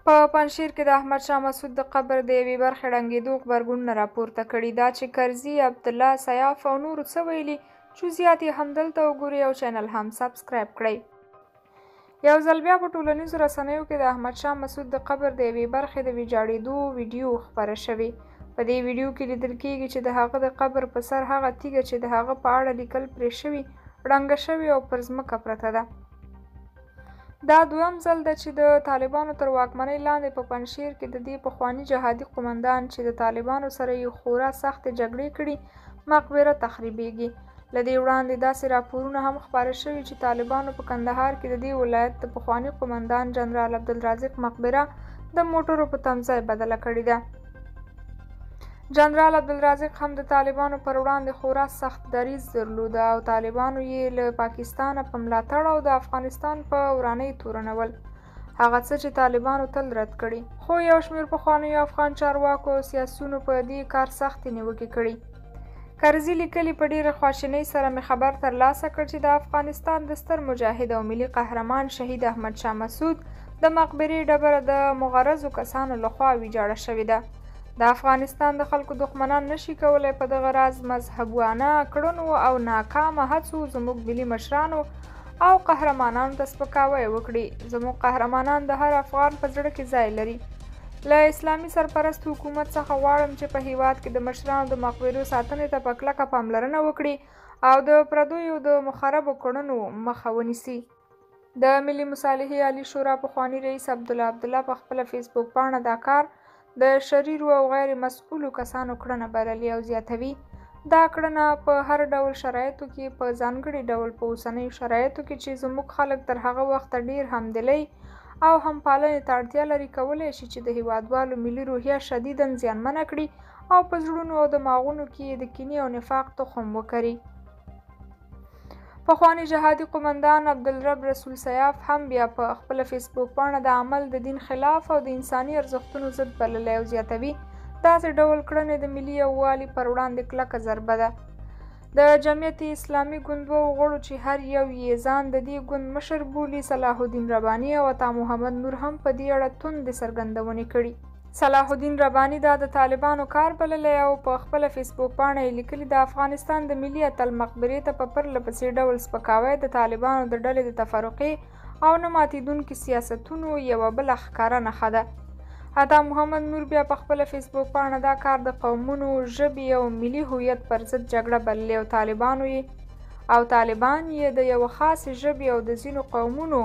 په پنجشیر کې د احمدشاه مسعود د قبر د یوې برخې ړنګېدو غبرګونونه راپورته کړي. دا چې کرزي، عبدالله، سیاف او نورو څه ویلي، جزئیات یې همدلته وګورئ او چینل هم سبسکرایب کړئ. یو ځل بیا په ټولنیزو رسنیو کې د احمدشاه مسعود د قبر د یوې برخې د ویجاړېدو ویډیو خپره شوې. په دې ویډیو کې لیدل کېږي چې د هغه د قبر په سر هغه تیږه چې د هغه په اړه لیکل پرې شوي ړنګه شوې او پر ځمکه پرته ده. دا دویم ځل ده چې د طالبانو تر واکمنۍ لاندې په پنجشیر کې د دې پخواني جهادي قومندان چې د طالبانو سره یې خورا سختې جګړې کړي مقبره تخریبېږي. له دې وړاندې داسې راپورونه هم خپاره شوي چې طالبانو په کندهار کې د دې ولایت د پخواني قومندان جنرال عبدالرازق مقبره د موټرو په تمځای بدله کړې ده. جنرال عبدالرازق هم د طالبانو پر وړاندې خورا سخت دریځ درلوده او طالبانو یې له پاکستانه په ملاتړ او د افغانستان په ورانۍ تورنول، هغه څه چې طالبانو تل رد کړي. خو یو شمېر پخوانیو افغان چارواکو او سیاسیونو په دې کار سختې نیوکې کړي. کرزي لیکلي، په ډېره خواشینۍ سره مې خبر ترلاسه کړ چې د افغانستان د ستر مجاهد او ملي قهرمان شهید احمدشاه مسعود د مقبرې ډبره د مغرضو کسانو لخوا ویجاړه شوې ده. د افغانستان د خلکو دښمنان نشي کولی په دغه راز مذهبوانه کړنو او ناکامه هڅو زموږ ملي مشرانو او قهرمانانو ته سپکاوی وکړي. زموږ قهرمانان د هر افغان په زړه کې ځای لري. له اسلامي سرپرست حکومت څخه غواړم چې په هیواد کې د مشرانو د مقبرو ساتنې ته په کلکه پاملرنه وکړي او د پردیو د مخربو کړنو مخه ونیسي. د ملي مصالحې عالي شورا پخواني رئیس عبدالله په خپله فیسبوک پاڼه دا کار د شریرو او غیر مسؤلو کسانو کړنه بللې او زیاتوي، دا کړنه په هر ډول شرایطو کې، په ځانګړي ډول په اوسنیو شرایطو کې چې زموږ خلک تر هغه وخته ډیر همدلۍ او همپالنې ته اړتیا لري، کولی شي چې د هیوادوالو ملي روحیه شدیداً زیانمنه کړي او په زړونو او دماغونو کې د کینې او نفاق تخم وکري. پخواني جهادي قومندان عبدالرب رسول سیاف هم بیا په خپله فیسبوک پاڼه د عمل د دین خلاف او د انساني ارزښتونو ضد بللی او زیاتوي، داسې ډول کړنې د ملي یووالي پر وړاندې کلکه ضربه ده. د جمعیت اسلامي ګوند دوو غړو چې هر یو یې ځان د دې ګوند مشر بولي، صلاح الدین رباني او عطا محمد نور هم په دې اړه توندې څرګندونې کړي. صلاح الدین رباني دا د طالبانو کار بللی او په خپله فیسبوک پاڼه یې لیکلي، د افغانستان د ملي اتل مقبرې ته په پرله پسې ډول سپکاوی د طالبانو د ډلې د تفرقې او نه ماتېدونکي سیاستونو یوه بله ښکاره نښه ده. عطا محمد نور بیا په خپله فیسبوک پاڼه دا کار د قومونو، ژبې او ملي هویت پر ضد جګړه بللی او طالبان یې د یوه خاصې ژبې او د ځینو قومونو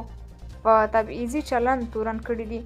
په تبعیضي چلند تورن کړي دي.